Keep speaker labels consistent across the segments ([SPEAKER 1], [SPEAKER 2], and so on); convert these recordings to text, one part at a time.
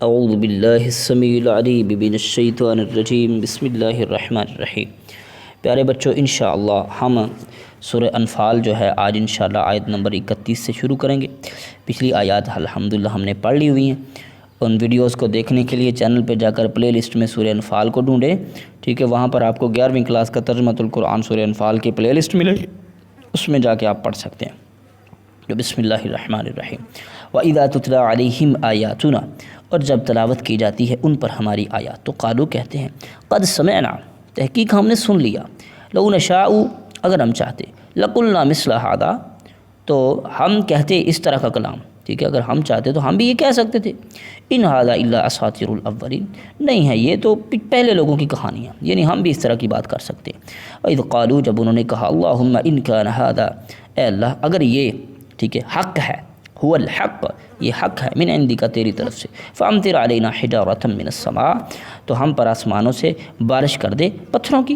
[SPEAKER 1] اعوذ باللہ السمیع العلیم من الشیطان الرجیم بسم اللہ الرحمن الرحیم۔ پیارے بچوں، انشاءاللہ ہم سورہ انفال جو ہے آج انشاءاللہ آیت نمبر 31 سے شروع کریں گے۔ پچھلی آیات الحمدللہ ہم نے پڑھ لی ہوئی ہیں۔ ان ویڈیوز کو دیکھنے کے لیے چینل پہ جا کر پلے لسٹ میں سورہ انفال کو ڈھونڈیں، ٹھیک ہے؟ وہاں پر آپ کو 11ویں کلاس کا ترجمۃ القرآن سورہ انفال کی پلے لسٹ ملے گی، اس میں جا کے آپ پڑھ سکتے ہیں۔ بسم اللہ الرحمن الرحیم۔ وَإِذَا تُتْلَى عَلَيْهِمْ آیاتنا، اور جب تلاوت کی جاتی ہے ان پر ہماری آیات تو قالو کہتے ہیں قد سمعنا، تحقیق ہم نے سن لیا، لو نشاء، اگر ہم چاہتے، لقلنا مثل هذا، تو ہم کہتے اس طرح کا کلام، ٹھیک ہے؟ اگر ہم چاہتے تو ہم بھی یہ کہہ سکتے تھے۔ ان هذا الا اساطیر الاولین، نہیں ہے یہ تو پہلے لوگوں کی کہانیاں، یعنی ہم بھی اس طرح کی بات کر سکتے۔ وَإِذْ قَالُوا، جب انہوں نے کہا اللہم ان کان هذا، اے اللہ اگر یہ، ٹھیک ہے، حق ہے، هو الحق، یہ حق ہے، من عندک، تیری طرف سے، فامطر علینا حجارۃ من السماء، تو ہم پر آسمانوں سے بارش کر دے پتھروں کی،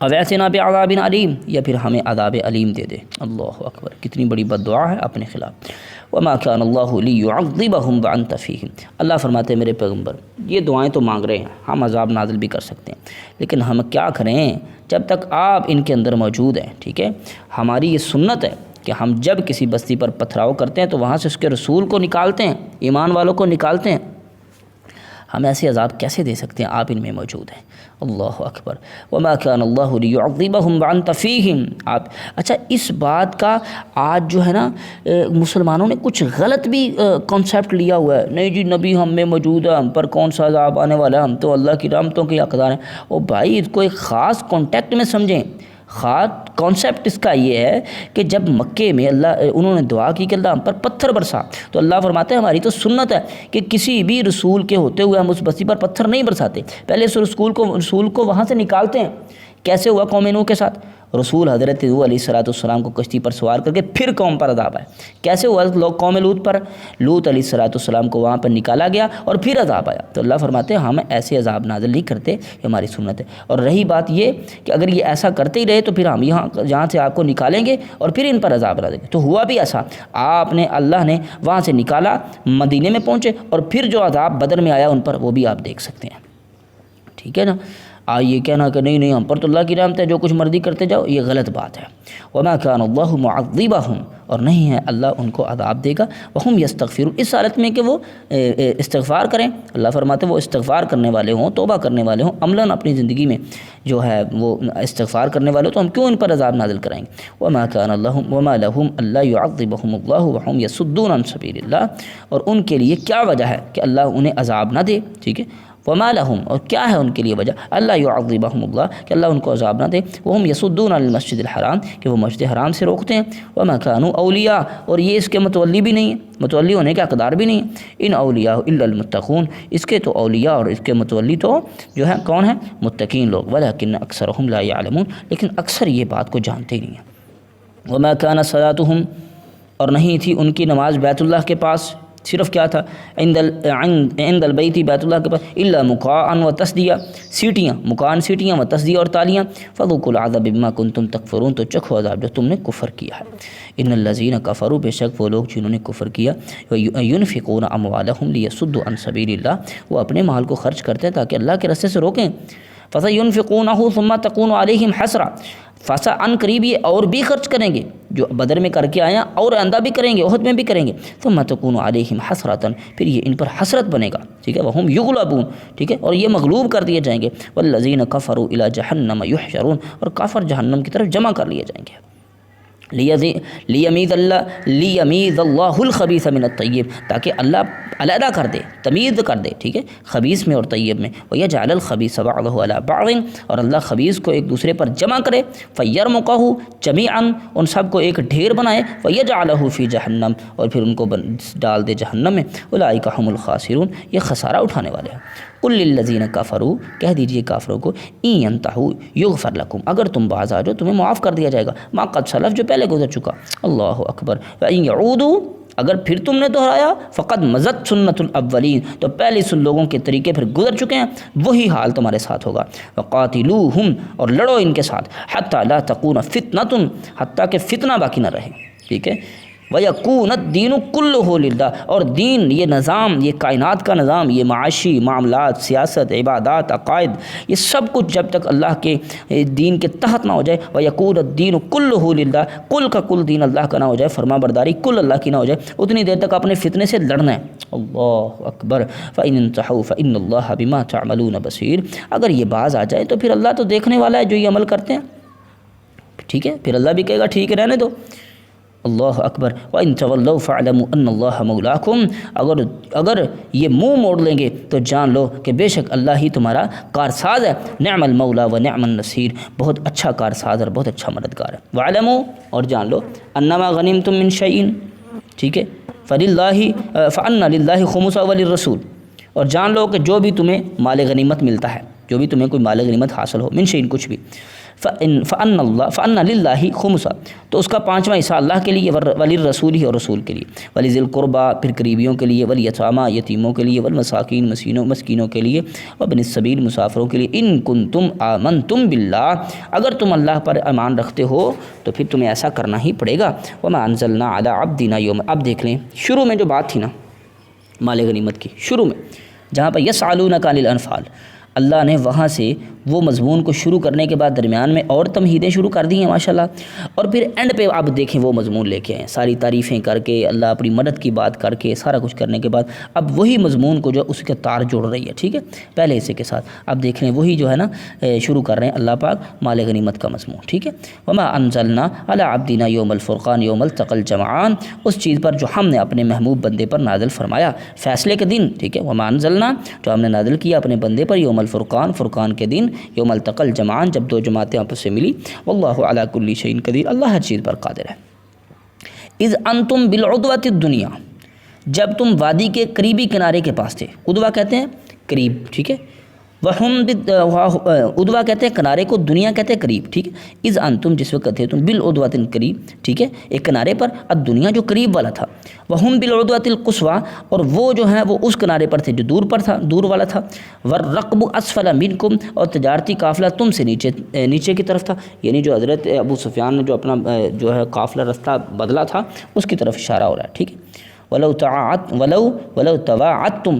[SPEAKER 1] او ائتنا بعذاب علیم، یا پھر ہمیں عذاب علیم دے دے۔ اللہ اکبر، کتنی بڑی بد دعا ہے اپنے خلاف۔ وما كان اللہ لیعذبہم وانت فیہم، اللہ فرماتے ہیں میرے پیغمبر یہ دعائیں تو مانگ رہے ہیں، ہم عذاب نازل بھی کر سکتے ہیں، لیکن ہم کیا کریں جب تک آپ ان کے اندر موجود ہیں، ٹھیک ہے؟ ہماری یہ سنت ہے کہ ہم جب کسی بستی پر پتھراؤ کرتے ہیں تو وہاں سے اس کے رسول کو نکالتے ہیں، ایمان والوں کو نکالتے ہیں۔ ہم ایسے عذاب کیسے دے سکتے ہیں؟ آپ ان میں موجود ہیں۔ اللہ اکبر۔ وما كان اللہ لیعذبہم وانت فیہم، آپ اچھا اس بات کا آج جو ہے نا مسلمانوں نے کچھ غلط بھی کانسیپٹ لیا ہوا ہے، نہیں جی نبی ہم میں موجود ہے، ہم پر کون سا عذاب آنے والا ہے، ہم تو اللہ کی رحمتوں کے حقدار ہیں۔ او بھائی اس کو ایک خاص کانٹیکٹ میں سمجھیں۔ خاص کانسیپٹ اس کا یہ ہے کہ جب مکے میں انہوں نے دعا کی کہ اللہ ہم پر پتھر برسا، تو اللہ فرماتا ہے ہماری تو سنت ہے کہ کسی بھی رسول کے ہوتے ہوئے ہم اس بستی پر پتھر نہیں برساتے، پہلے اس رسول کو وہاں سے نکالتے ہیں۔ کیسے ہوا قوم نوح کے ساتھ؟ رسول حضرت نوح علیہ السلام کو کشتی پر سوار کر کے پھر قوم پر عذاب آیا۔ کیسے ہوا لوگ قوم لوط پر؟ لوط علیہ السلام کو وہاں پر نکالا گیا اور پھر عذاب آیا۔ تو اللہ فرماتے ہیں ہم ایسے عذاب نازل نہیں کرتے، یہ ہماری سنت ہے۔ اور رہی بات یہ کہ اگر یہ ایسا کرتے ہی رہے تو پھر ہم یہاں سے آپ کو نکالیں گے اور پھر ان پر عذاب ڈالیں گے۔ تو ہوا بھی ایسا، اللہ نے وہاں سے نکالا، مدینے میں پہنچے، اور پھر جو عذاب بدر میں آیا ان پر وہ بھی آپ دیکھ سکتے ہیں، ٹھیک ہے نا؟ یہ کہنا کہ نہیں ہم پر تو اللہ کی رحمت ہے، جو کچھ مرضی کرتے جاؤ، یہ غلط بات ہے۔ وما كان اللہ معذبہم، اور نہیں ہے اللہ ان کو عذاب دے گا، وہم یستغفرون، اس حالت میں کہ وہ استغفار کریں۔ اللہ فرماتے ہیں وہ استغفار کرنے والے ہوں، توبہ کرنے والے ہوں، عملاً اپنی زندگی میں جو ہے وہ استغفار کرنے والے ہوں، تو ہم کیوں ان پر عذاب نازل کرائیں گے؟ وما لهم الا يعذبهم الله وهم يصدون عن سبيل اللہ، اور ان کے لیے کیا وجہ ہے کہ اللہ انہیں عذاب نہ دے، ٹھیک ہے؟ وما لهم، اور کیا ہے ان کے لیے وجہ، اللہ يعذبهم اللہ، کہ اللہ ان کو عذاب نہ دے، وهم يصدون عن المسجد الحرام، کہ وہ مسجد حرام سے روکتے ہیں، وما كانوا اولیاء، اور یہ اس کے متولی بھی نہیں ہے، متولی ہونے کے حقدار بھی نہیں ہیں، ان اولیاء الا المتقون، اس کے تو اولیاء اور اس کے متولی تو جو ہے کون ہیں؟ متقین لوگ، ولکن اکثرهم لا يعلمون، لیکن اکثر یہ بات کو جانتے ہی نہیں ہیں۔ وما كان صلاتهم، اور نہیں تھی ان کی نماز بیت اللہ کے پاس، صرف کیا تھا؟ عند البیت، بیت اللہ کے پاس، الا مقاعا و تصدیہ، سیٹیاں، مقاعن سیٹیاں، و تصدیہ اور تالیاں، فذوقوا العذاب بما کنتم تکفرون، تو چکھو عذاب جو تم نے کفر کیا ہے۔ ان الذین کفروا، بے شک وہ لوگ جنہوں نے کفر کیا، ینفقون اموالہم لیصدوا عن سبیل اللہ، وہ اپنے مال کو خرچ کرتے ہیں تاکہ اللہ کے راستے سے روکیں۔ فسینفقونہ ثم تکون علیہم حسرہ، فسا ان قریب یہ اور بھی خرچ کریں گے، جو بدر میں کر کے آئے ہیں اور آئندہ بھی کریں گے، احد میں بھی کریں گے، ثم تکون علیہم حسرۃ، پھر یہ ان پر حسرت بنے گا، ٹھیک ہے؟ وہم یغلبون، ٹھیک ہے؟ اور یہ مغلوب کر دیے جائیں گے، والذین کفروا الی جہنم یحشرون، اور کافر جہنم کی طرف جمع کر لیے جائیں گے۔ لیمیز اللہ الخبیث من الطیب، تاکہ اللہ علیحدہ کر دے، تمیز کر دے، ٹھیک ہے؟ خبیث میں اور طیب میں، ویجعل الخبیث بعضہ علی بعض، اور اللہ خبیث کو ایک دوسرے پر جمع کرے، فیرمقہ جمیعا، ان سب کو ایک ڈھیر بنائے، ویجعلہ فی جہنم، اور پھر ان کو ڈال دے جہنم میں، اولئک هم الخاسرون، یہ خسارہ اٹھانے والے ہیں۔ قل للذین کفروا، کہہ دیجئے کافروں کو، ان ینتہوا یغفر لکم، اگر تم باز آ جاؤ تمہیں معاف کر دیا جائے گا، ما قد سلف، جو پہلے گزر چکا، اللہ اکبر، وان یعودوا، اگر پھر تم نے دہرایا، فقد مضت سنت الاولین، تو پہلے سن لوگوں کے طریقے پھر گزر چکے ہیں، وہی حال تمہارے ساتھ ہوگا۔ وقاتلوہم، اور لڑو ان کے ساتھ، حتی لا تکون فتنۃ، حتیٰ کہ فتنہ باقی نہ رہے، ٹھیک ہے؟ وَيَكُونَ الدِّينُ كُلُّهُ لِلَّهِ، اور دین، یہ نظام، یہ کائنات کا نظام، یہ معاشی معاملات، سیاست، عبادات، عقائد، یہ سب کچھ جب تک اللہ کے دین کے تحت نہ ہو جائے، وَيَكُونَ الدِّينُ كُلُّهُ لِلَّهِ، کل کا کل دین اللہ کا نہ ہو جائے، فرما برداری کل اللہ کی نہ ہو جائے، اتنی دیر تک اپنے فتنے سے لڑنا ہے۔ اللہ اکبر۔ فَإِنِ انْتَهَوْا فَإِنَّ اللَّهَ بِمَا تَعْمَلُونَ بَصِيرٌ، اگر یہ باز آ جائے تو پھر اللہ تو دیکھنے والا ہے جو یہ عمل کرتے ہیں، ٹھیک ہے، پھر اللہ بھی کہے گا ٹھیک ہے رہنے دو۔ اللہ اکبر۔ وَإِن تَوَلَّوْا فَاعْلَمُوا أَنَّ اللَّهَ مَوْلَاكُمْ، اگر یہ منہ موڑ لیں گے تو جان لو کہ بے شک اللہ ہی تمہارا کارساز ہے۔ نعم المولا و نعم النصیر، بہت اچھا کارساز اور بہت اچھا مددگار ہے۔ وَاعْلَمُوا، اور جان لو، أَنَّمَا غَنِمْتُم مِّن شَيْءٍ، ٹھیک ہے، فَأَنَّ لِلَّهِ خُمُسَهُ وَلِلرَّسُولِ، اور جان لو کہ جو بھی تمہیں مال غنیمت ملتا ہے، جو بھی تمہیں کوئی مال غنیمت حاصل ہو، من شیء، کچھ بھی، فَأَنَّ لِلَّهِ خُمُسَهُ، تو اس کا پانچواں حصہ اللہ کے لیے، وَلِلرَّسُولِ، اور رسول کے لیے، وَلِذِي الْقُرْبَى، پھر قریبیوں کے لیے، وَالْيَتَامَى، یتیموں کے لیے، وَالْمَسَاكِينِ، مسکینوں کے لیے، وَابْنِ السَّبِيلِ، مسافروں کے لیے، إِن كُنتُمْ آمَنتُم بِاللَّهِ، اگر تم اللہ پر ایمان رکھتے ہو تو پھر تمہیں ایسا کرنا ہی پڑے گا۔ وَمَا أَنزَلْنَا عَلَىٰ عَبْدِنَا يَوْمَ، اب دیکھ لیں شروع میں جو بات تھی نا مال غنیمت کی، شروع میں جہاں پر يَسْأَلُونَكَ عَنِ الْأَنْفَالِ، اللہ نے وہاں سے وہ مضمون کو شروع کرنے کے بعد درمیان میں اور تمہیدیں شروع کر دی ہیں ماشاءاللہ، اور پھر اینڈ پہ آپ دیکھیں وہ مضمون لے کے آئیں، ساری تعریفیں کر کے، اللہ اپنی مدد کی بات کر کے، سارا کچھ کرنے کے بعد اب وہی مضمون کو جو اس کے تار جوڑ رہی ہے، ٹھیک ہے، پہلے حصے کے ساتھ اب دیکھ لیں وہی جو ہے نا شروع کر رہے ہیں اللہ پاک مال غنیمت کا مضمون، ٹھیک ہے۔ وما انزلنا علی عبدنا یوم الفرقان یوم التقى الجمعان، اس چیز پر جو ہم نے اپنے محبوب بندے پر نازل فرمایا فیصلے کے دن، ٹھیک ہے، وما انزلنا، جو ہم نے نازل کیا اپنے بندے پر یوم الفرقان، فرقان کے دن، یوم التقى الجمعان، جب دو جماعتیں آپس سے ملی، واللہ علی کل شیء قدیر، اللہ ہر چیز پر قادر ہے۔ اذ انتم بالعدوۃ الدنیا، جب تم وادی کے قریبی کنارے کے پاس تھے، عدوہ کہتے ہیں قریب، ٹھیک ہے، عدوہ کہتے ہیں کنارے کو، دنیا کہتے ہیں قریب، ٹھیک ہے۔ اذ انتم، جس وقت تھے تم، بالعدوۃ، قریب، ٹھیک ہے، ایک کنارے پر، الدنیا جو قریب والا تھا، وہم بالعدوۃ القصویٰ، اور وہ جو ہیں وہ اس کنارے پر تھے جو دور پر تھا، دور والا تھا، والرکب اسفل منکم، اور تجارتی قافلہ تم سے نیچے کی طرف تھا، یعنی جو حضرت ابو سفیان نے جو اپنا جو ہے قافلہ رستہ بدلا تھا اس کی طرف اشارہ ہو رہا ہے، ٹھیک ہے۔ ولو تواعدتم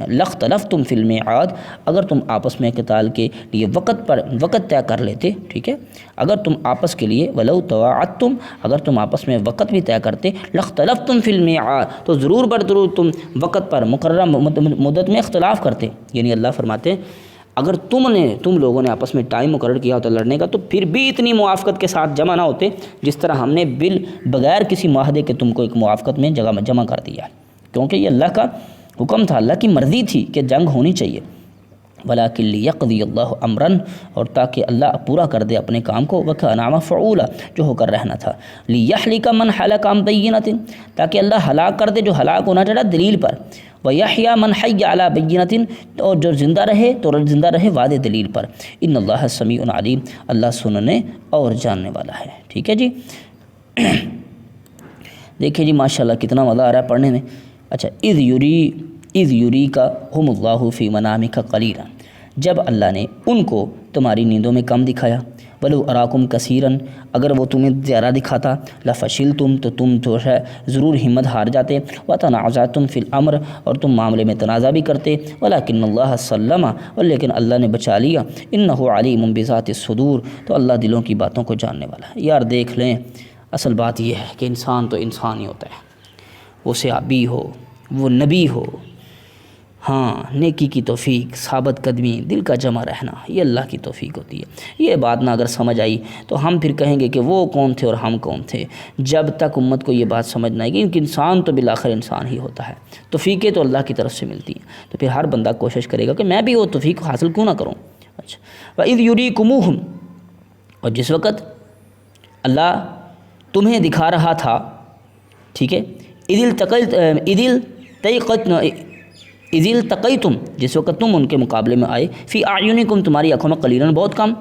[SPEAKER 1] لاختلفتم فی المیعاد، اگر تم آپس میں قتال کے لیے وقت طے کر لیتے، ٹھیک ہے، اگر تم آپس کے لیے، ولو تواعدتم، اگر تم آپس میں وقت بھی طے کرتے، لاختلفتم فی المیعاد، تو ضرور برضرور تم وقت پر، مقررہ مدت میں اختلاف کرتے، یعنی اللہ فرماتے ہیں اگر تم لوگوں نے آپس میں ٹائم مقرر کیا ہوتا لڑنے کا تو پھر بھی اتنی موافقت کے ساتھ جمع نہ ہوتے جس طرح ہم نے بغیر کسی معاہدے کے تم کو ایک موافقت میں جمع کر دیا، کیونکہ یہ اللہ کا حکم تھا، اللہ کی مرضی تھی کہ جنگ ہونی چاہیے۔ وَلَٰكِن لِيَقْضِيَ اللَّهُ أَمْرًا، اور تاکہ اللہ پورا کر دے اپنے کام کو، وَكَانَ مَفْعُولًا، جو ہو کر رہنا تھا، لِيَحْلِكَ مَنْ حَلَكَ عَن بَيِّنَةٍ، تاکہ اللہ ہلاک کر دے جو ہلاک ہونا چاہتا دلیل پر، وَيَحْيَىٰ مَنْ حَيَّ عَلَىٰ بَيِّنَةٍ، اور جو زندہ رہے تو زندہ رہے واضح دلیل پر، إِنَّ اللَّهَ سَمِيعٌ عَلِيمٌ، اللہ سننے اور جاننے والا ہے، ٹھیک ہے جی۔ دیکھیں جی ماشاءاللہ کتنا مزہ آ رہا ہے پڑھنے میں۔ اچھا، اذ یریکہم اللہ فی منامک قلیلا، جب اللہ نے ان کو تمہاری نیندوں میں کم دکھایا، ولو اراکم کثیرا، اگر وہ تمہیں زیادہ دکھاتا، لفشلتم، تو تم جو ہے ضرور ہمت ہار جاتے، وتنازعتم فی الامر، اور تم معاملے میں تنازع بھی کرتے، ولکن اللہ سلم، اور لیکن اللہ نے بچا لیا، انہ علیم بذات الصدور، تو اللہ دلوں کی باتوں کو جاننے والا ہے۔ یار دیکھ لیں، اصل بات یہ ہے کہ انسان تو انسان ہی ہوتا ہے، وہ صحابی ہو، وہ نبی ہو، ہاں، نیکی کی توفیق، ثابت قدمی، دل کا جمع رہنا، یہ اللہ کی توفیق ہوتی ہے۔ یہ بات نہ اگر سمجھ آئی تو ہم پھر کہیں گے کہ وہ کون تھے اور ہم کون تھے، جب تک امت کو یہ بات سمجھ نہ آئے گی کہ انسان تو بالآخر انسان ہی ہوتا ہے، توفیقیں تو اللہ کی طرف سے ملتی ہیں، تو پھر ہر بندہ کوشش کرے گا کہ میں بھی وہ توفیق حاصل کیوں نہ کروں۔ اچھا، وَإِذْ يُرِيكُمُوهُمْ، اور جس وقت اللہ تمہیں دکھا رہا تھا، ٹھیک ہے، اذ التقیتم، جس وقت تم ان کے مقابلے میں آئے، فی اعینکم، تمہاری آنکھوں میں، قلیلا، بہت کم،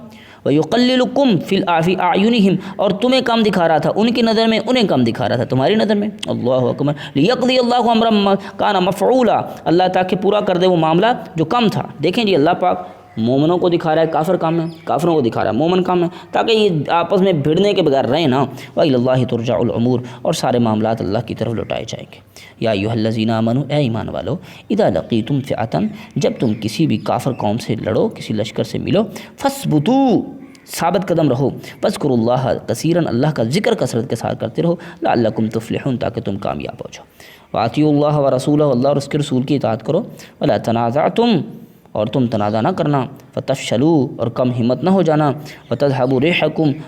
[SPEAKER 1] ویقللکم فی اعینہم، اور تمہیں کم دکھا رہا تھا ان کی نظر میں، انہیں کم دکھا رہا تھا تمہاری نظر میں۔ اللہ اکبر، لیقضی اللہ امرا کان مفعولا، اللہ تاکہ پورا کر دے وہ معاملہ جو کم تھا۔ دیکھیں جی اللہ پاک مومنوں کو دکھا رہا ہے کافر کام میں، کافروں کو دکھا رہا ہے مومن کام میں، تاکہ یہ آپس میں بھیڑنے کے بغیر رہیں نا۔ وَإِلَى اللَّهِ تُرْجَعُ الْأُمُورُ، اور سارے معاملات اللہ کی طرف لوٹائے جائیں گے۔ یا ایھا الذین آمنوا، اے ایمان والو، اذا لقیتم فئۃ، جب تم کسی بھی کافر قوم سے لڑو، کسی لشکر سے ملو، فاثبتوا، ثابت قدم رہو، واذکروا اللہ کثیرا، اللہ کا ذکر کثرت کے ساتھ کرتے رہو، لعلکم تفلحون، تاکہ تم کامیاب ہو جاؤ۔ وَأَطِیعُوا اللَّهَ وَرَسُولَهُ، اللہ اور اس کے رسول کی اطاعت کرو، وَلَا تَنَازَعْتُمْ، اور تم تنازع نہ کرنا، فَتَفْشَلُوا، اور کم ہمت نہ ہو جانا، وَتَذْهَبُ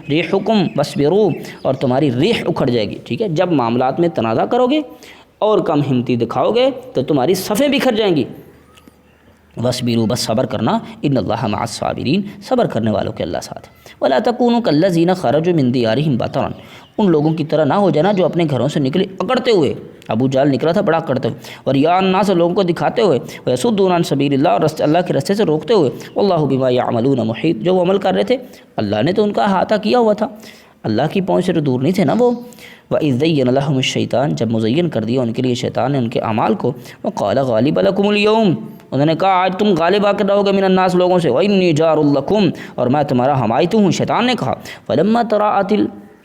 [SPEAKER 1] رِيحُكُمْ وَاصْبِرُوا، اور تمہاری ریح اکھڑ جائے گی، ٹھیک ہے۔ جب معاملات میں تنازع کرو گے اور کم ہمتی دکھاؤ گے تو تمہاری صفیں بکھر جائیں گی۔ وَاصْبِرُوا، بس صبر کرنا، ان اللہ مع الصابرین، صبر کرنے والوں کے اللہ ساتھ۔ وَلَا تَكُونُوا كَالَّذِينَ خَرَجُوا مِن دِيَارِهِمْ بَطَرًا، ان لوگوں کی طرح نہ ہو جانا جو اپنے گھروں سے نکلے اکڑتے ہوئے۔ ابو جہل نکلا تھا بڑا اکڑتے ہوئے، وَرِيَاءَ النَّاسِ، لوگوں کو دکھاتے ہوئے، وَيَصُدُّونَ عَن سَبِيلِ اللَّهِ، اور اللہ کے راستے سے روکتے ہوئے، وَاللَّهُ بِمَا يَعْمَلُونَ مُحِيطٌ، جو وہ عمل کر رہے تھے اللہ نے تو ان کا احاطہ کیا ہوا تھا، اللہ کی پہنچ سے تو دور نہیں تھے نا وہ۔ وَإِذْ زَيَّنَ لَهُمُ الشَّيْطَانُ، جب مزین کر دیا ان کے لیے شیطان نے ان کے اعمال کو، وَقَالَ غَالِبَ لَكُمُ الْيَوْمَ، انہوں نے کہا آج تم غالب آ کر رہو گے، من الناس، لوگوں سے، وَإِنِّي جَارٌ لَكُمْ، اور میں تمہارا حمایت ہوں، شیطان نے کہا۔ فَلَمَّا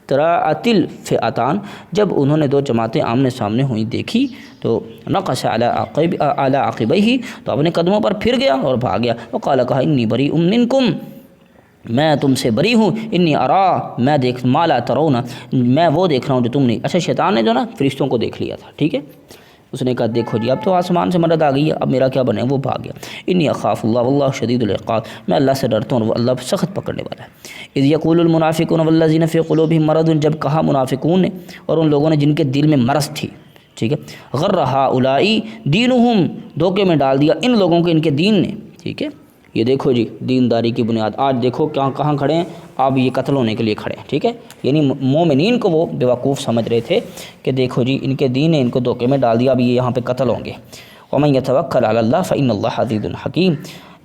[SPEAKER 1] تراءت الفئتان، جب انہوں نے دو جماعتیں آمنے سامنے ہوئی دیکھی تو نقص علی عقبیہ، تو اپنے قدموں پر پھر گیا اور بھاگ گیا، وقال، کہا، انی بریء منکم، میں تم سے بری ہوں، انی ارا، میں دیکھ، ما لا ترون، میں وہ دیکھ رہا ہوں جو تم نہیں۔ اچھا شیطان نے جو نا فرشتوں کو دیکھ لیا تھا، ٹھیک ہے، اس نے کہا دیکھو جی اب تو آسمان سے مدد آ گئی ہے، اب میرا کیا بنے، وہ بھاگ گیا۔ انی اخاف اللہ واللہ شدید العقاب، میں اللہ سے ڈرتا ہوں اور وہ اللہ سخت پکڑنے والا ہے۔ اذ یقول المنافقون والذین فی قلوبہم مرض، جب کہا منافقون نے اور ان لوگوں نے جن کے دل میں مرض تھی، ٹھیک ہے، غر ہؤلاء دینہم، دھوکے میں ڈال دیا ان لوگوں کو ان کے دین نے، ٹھیک ہے۔ یہ دیکھو جی دینداری کی بنیاد، آج دیکھو کہاں کھڑے ہیں، اب یہ قتل ہونے کے لیے کھڑے ہیں، ٹھیک ہے۔ یعنی مومنین کو وہ بیوقوف سمجھ رہے تھے کہ دیکھو جی ان کے دین نے ان کو دھوکے میں ڈال دیا، اب یہ یہاں پہ قتل ہوں گے۔ وَمَن يَتَوَكَّلْ عَلَى اللَّهِ فَإِنَّ اللَّهَ عَزِيزٌ حَكِيمٌ،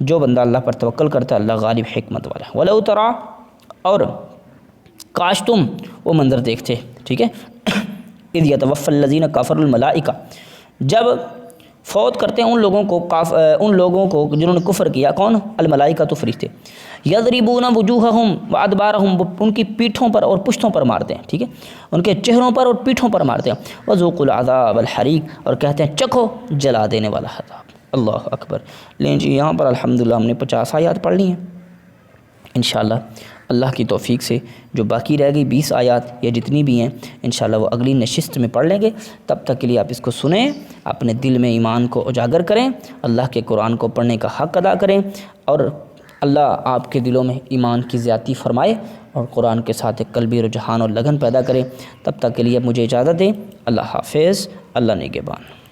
[SPEAKER 1] جو بندہ اللہ پر توکل کرتا ہے اللہ غالب حکمت والا ہے۔ وَلَوْ تَرَىٰ، اور کاش تم وہ منظر دیکھتے، ٹھیک ہے، اِذْ يَتَوَفَّى الَّذِينَ كَفَرُوا الْمَلَائِكَةَ، جب فوت کرتے ہیں ان لوگوں کو جنہوں نے کفر کیا، کون؟ الملائکۃ، فرشتے، یضربون وجوہہم وادبارہم، ان کی پیٹھوں پر اور پشتوں پر مارتے ہیں، ٹھیک ہے، ان کے چہروں پر اور پیٹھوں پر مارتے ہیں، وذوقوا العذاب الحریق، اور کہتے ہیں چکھو جلا دینے والا عذاب۔ اللہ اکبر۔ لیں جی یہاں پر الحمدللہ ہم نے 50 آیات پڑھ لی ہیں، انشاءاللہ اللہ کی توفیق سے جو باقی رہ گئی 20 آیات یا جتنی بھی ہیں انشاءاللہ وہ اگلی نشست میں پڑھ لیں گے۔ تب تک کے لیے آپ اس کو سنیں، اپنے دل میں ایمان کو اجاگر کریں، اللہ کے قرآن کو پڑھنے کا حق ادا کریں، اور اللہ آپ کے دلوں میں ایمان کی زیادتی فرمائے اور قرآن کے ساتھ ایک قلبی رجحان اور لگن پیدا کرے۔ تب تک کے لیے مجھے اجازت دیں، اللہ حافظ، اللہ نگہبان۔